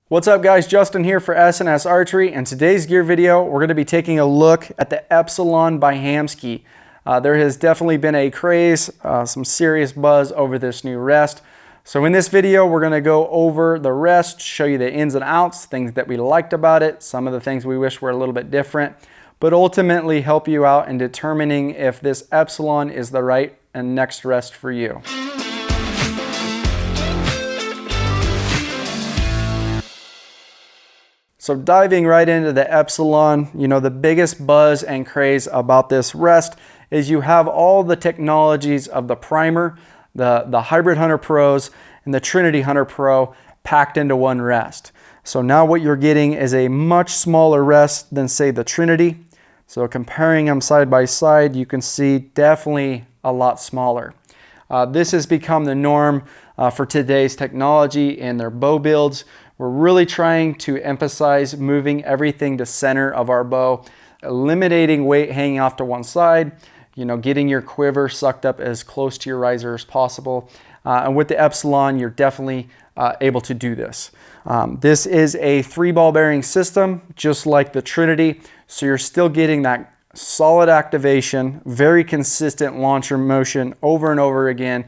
What's up guys, Justin here for S&S Archery. In today's gear video, we're going to be taking a look at the Epsilon by Hamskea. There has definitely been a craze, some serious buzz over this new rest. So in this video, we're going to go over the rest, show you the ins and outs, things that we liked about it, some of the things we wish were a little bit different, but ultimately help you out in determining if this Epsilon is the right and next rest for you. So diving right into the Epsilon, the biggest buzz and craze about this rest is you have all the technologies of the primer, the Hybrid Hunter Pros, and the Trinity Hunter Pro packed into one rest. So now what you're getting is a much smaller rest than say the Trinity. So comparing them side by side, you can see definitely a lot smaller. This has become the norm for today's technology in their bow builds. We're really trying to emphasize moving everything to center of our bow, eliminating weight hanging off to one side, getting your quiver sucked up as close to your riser as possible. And with the Epsilon, you're definitely able to do this. This is a 3-ball bearing system, just like the Trinity. So you're still getting that solid activation, very consistent launcher motion over and over again,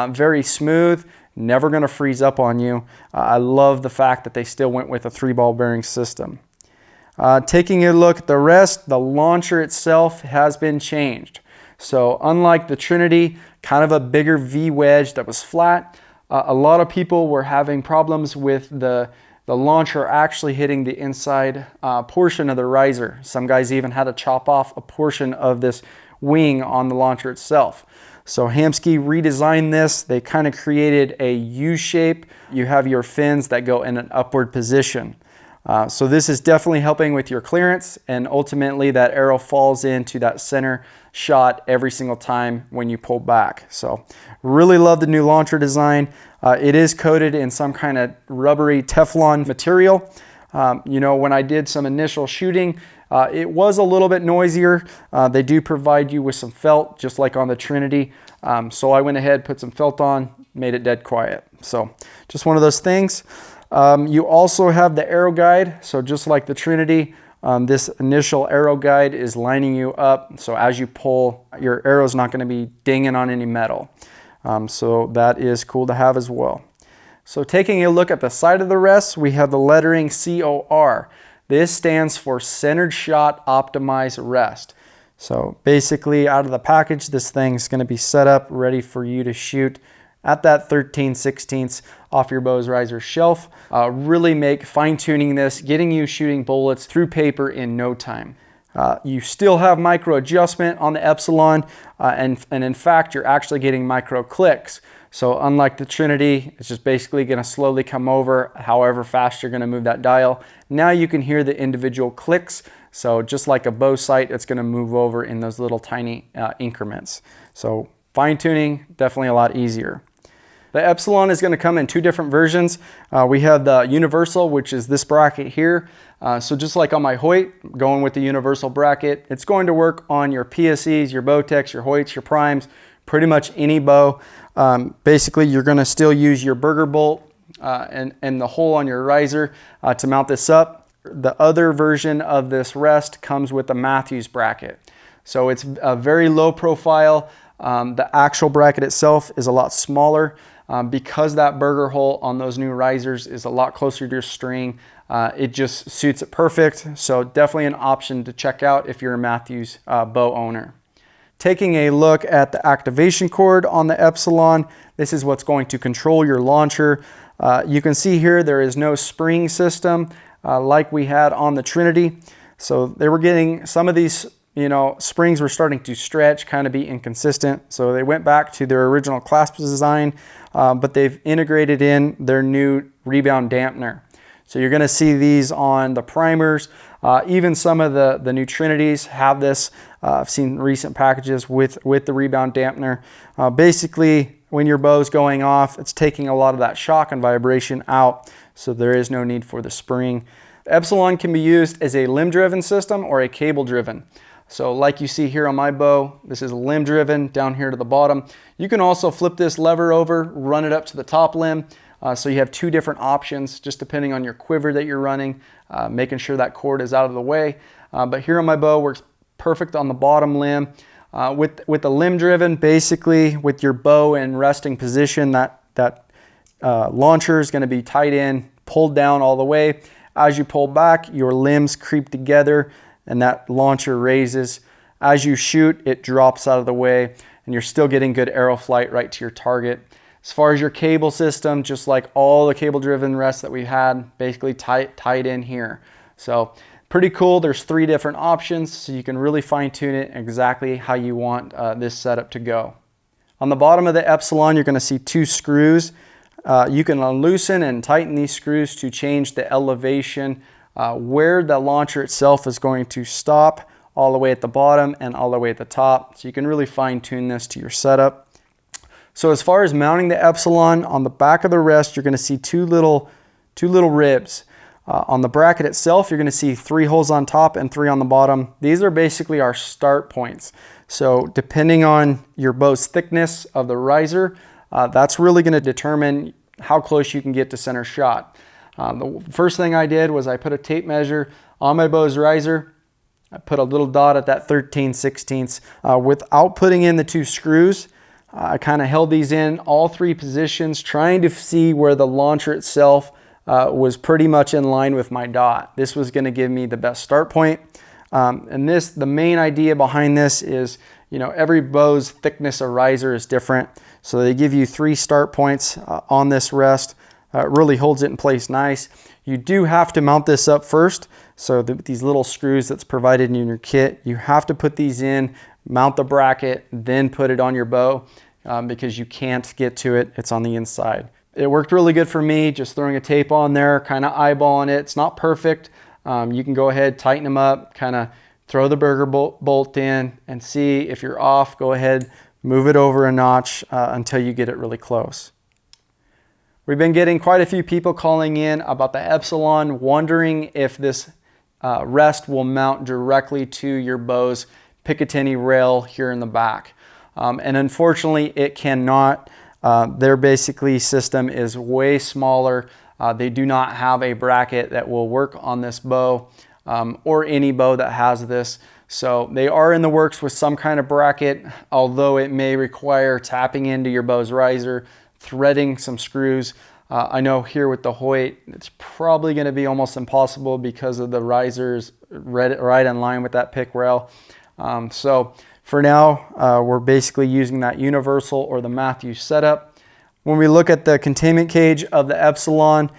very smooth. Never going to freeze up on you. I love the fact that they still went with a 3-ball bearing system. Taking a look at the rest, the launcher itself has been changed. So unlike the Trinity, kind of a bigger V wedge that was flat, a lot of people were having problems with the launcher actually hitting the inside portion of the riser. Some guys even had to chop off a portion of this wing on the launcher itself. So Hamskea redesigned this. They kind of created a U shape. You have your fins that go in an upward position. So this is definitely helping with your clearance, and ultimately that arrow falls into that center shot every single time when you pull back. So really love the new launcher design. It is coated in some kind of rubbery Teflon material. When I did some initial shooting, it was a little bit noisier. They do provide you with some felt, just like on the Trinity. So I went ahead, put some felt on, made it dead quiet. So just one of those things. You also have the arrow guide. So just like the Trinity, this initial arrow guide is lining you up. So as you pull, your arrow's not going to be dinging on any metal. So that is cool to have as well. So taking a look at the side of the rest, we have the lettering C.O.R. This stands for Centered Shot Optimized Rest. So basically out of the package, this thing is going to be set up ready for you to shoot at that 13/16 off your bow's riser shelf. Really make fine-tuning this, getting you shooting bullets through paper in no time. You still have micro adjustment on the Epsilon, and in fact, you're actually getting micro clicks. So unlike the Trinity, it's just basically going to slowly come over however fast you're going to move that dial. Now you can hear the individual clicks. So just like a bow sight, it's going to move over in those little tiny increments. So fine tuning, definitely a lot easier. The Epsilon is going to come in 2 different versions. We have the universal, which is this bracket here. So just like on my Hoyt, going with the universal bracket, it's going to work on your PSEs, your Bowtechs, your Hoyts, your Primes, pretty much any bow. Basically, you're going to still use your burger bolt and the hole on your riser to mount this up. The other version of this rest comes with the Matthews bracket. So it's a very low profile. The actual bracket itself is a lot smaller. Because that burger hole on those new risers is a lot closer to your string, it just suits it perfect. So definitely an option to check out if you're a Matthews bow owner. Taking a look at the activation cord on the Epsilon, this is what's going to control your launcher. You can see here there is no spring system like we had on the Trinity. So they were getting some of these springs were starting to stretch, kind of be inconsistent. So they went back to their original clasp design, but they've integrated in their new Rebound Dampener. So you're going to see these on the primers. Even some of the new Trinities have this. I've seen recent packages with the Rebound Dampener. Basically, when your bow's going off, it's taking a lot of that shock and vibration out, so there is no need for the spring. Epsilon can be used as a limb-driven system or a cable-driven. So like you see here on my bow, this is limb-driven down here to the bottom. You can also flip this lever over, run it up to the top limb. So you have two different options, just depending on your quiver that you're running, making sure that cord is out of the way. But here on my bow, works perfect on the bottom limb. With the limb driven, basically with your bow in resting position, that launcher is going to be tied in, pulled down all the way. As you pull back, your limbs creep together and that launcher raises. As you shoot, it drops out of the way and you're still getting good arrow flight right to your target. As far as your cable system, just like all the cable driven rests that we had, basically tied in here. So pretty cool. There's three different options, so you can really fine tune it exactly how you want this setup to go. On the bottom of the Epsilon, you're going to see two screws. You can loosen and tighten these screws to change the elevation where the launcher itself is going to stop, all the way at the bottom and all the way at the top. So you can really fine tune this to your setup. So as far as mounting the Epsilon, on the back of the rest, you're going to see two little ribs. On the bracket itself, you're going to see 3 holes on top and 3 on the bottom. These are basically our start points. So depending on your bow's thickness of the riser, that's really going to determine how close you can get to center shot. The first thing I did was I put a tape measure on my bow's riser. I put a little dot at that 13/16 without putting in the 2 screws. I kind of held these in all 3 positions, trying to see where the launcher itself was pretty much in line with my dot. This was going to give me the best start point. And the main idea behind this is, every bow's thickness of riser is different. So they give you 3 start points on this rest. It really holds it in place nice. You do have to mount this up first. So these little screws that's provided in your kit, you have to put these in, mount the bracket, then put it on your bow because you can't get to it. It's on the inside. It worked really good for me, just throwing a tape on there, kind of eyeballing it. It's not perfect. You can go ahead, tighten them up, kind of throw the burger bolt in and see if you're off. Go ahead, move it over a notch until you get it really close. We've been getting quite a few people calling in about the Epsilon, wondering if this rest will mount directly to your bow's Picatinny rail here in the back. And unfortunately, it cannot. Their basically system is way smaller. They do not have a bracket that will work on this bow or any bow that has this. So they are in the works with some kind of bracket, although it may require tapping into your bow's riser, threading some screws. I know here with the Hoyt, it's probably going to be almost impossible because of the risers right in line with that pick rail. So for now, we're basically using that universal or the Matthews setup. When we look at the containment cage of the Epsilon,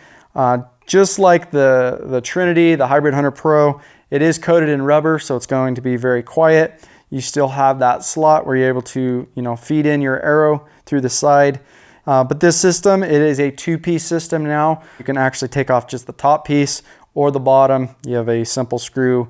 just like the Trinity, the Hybrid Hunter Pro, it is coated in rubber, so it's going to be very quiet. You still have that slot where you're able to, feed in your arrow through the side. But this system, it is a 2-piece system now. You can actually take off just the top piece or the bottom. You have a simple screw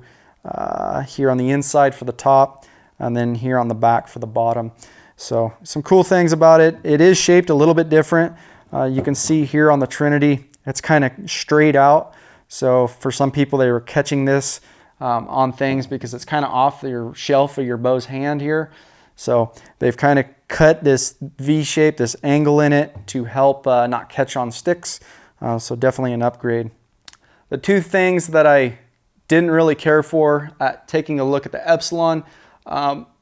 here on the inside for the top, and then here on the back for the bottom. So some cool things about it. It is shaped a little bit different. You can see here on the Trinity, it's kind of straight out. So for some people, they were catching this on things because it's kind of off your shelf of your bow's hand here. So they've kind of cut this V shape, this angle in it to help not catch on sticks. So definitely an upgrade. The 2 things that I didn't really care for at taking a look at the Epsilon,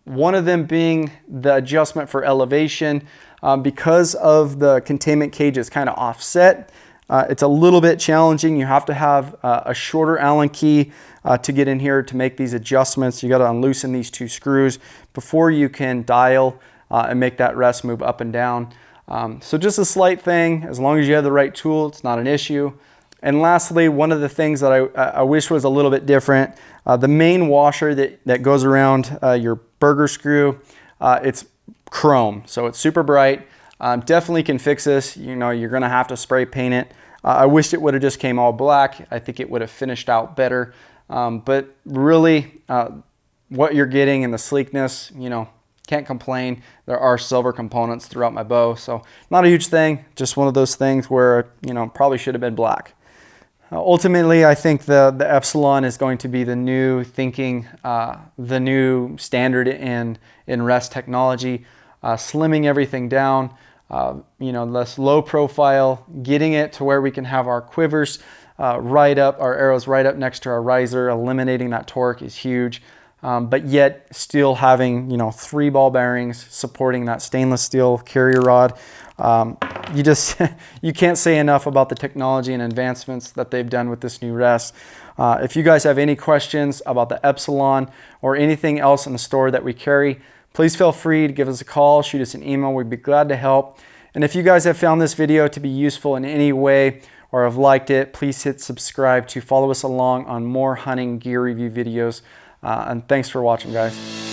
one of them being the adjustment for elevation. Because of the containment cage is kind of offset, it's a little bit challenging. You have to have a shorter Allen key to get in here to make these adjustments. You got to unloosen these 2 screws before you can dial and make that rest move up and down. So just a slight thing. As long as you have the right tool, it's not an issue. And lastly, one of the things that I wish was a little bit different, the main washer that goes around your burger screw, it's chrome, so it's super bright. Definitely can fix this. You're gonna have to spray paint it. I wish it would have just came all black. I think it would have finished out better. But really, what you're getting and the sleekness, can't complain. There are silver components throughout my bow, so not a huge thing. Just one of those things where, probably should have been black. Ultimately, I think the Epsilon is going to be the new thinking, the new standard in rest technology, slimming everything down, you know, less low profile, getting it to where we can have our quivers right up, our arrows right up next to our riser, eliminating that torque is huge. But yet still having, you know, 3 ball bearings supporting that stainless steel carrier rod. You just, you can't say enough about the technology and advancements that they've done with this new rest. If you guys have any questions about the Epsilon or anything else in the store that we carry, please feel free to give us a call, shoot us an email. We'd be glad to help. And if you guys have found this video to be useful in any way or have liked it, please hit subscribe to follow us along on more hunting gear review videos. And thanks for watching, guys.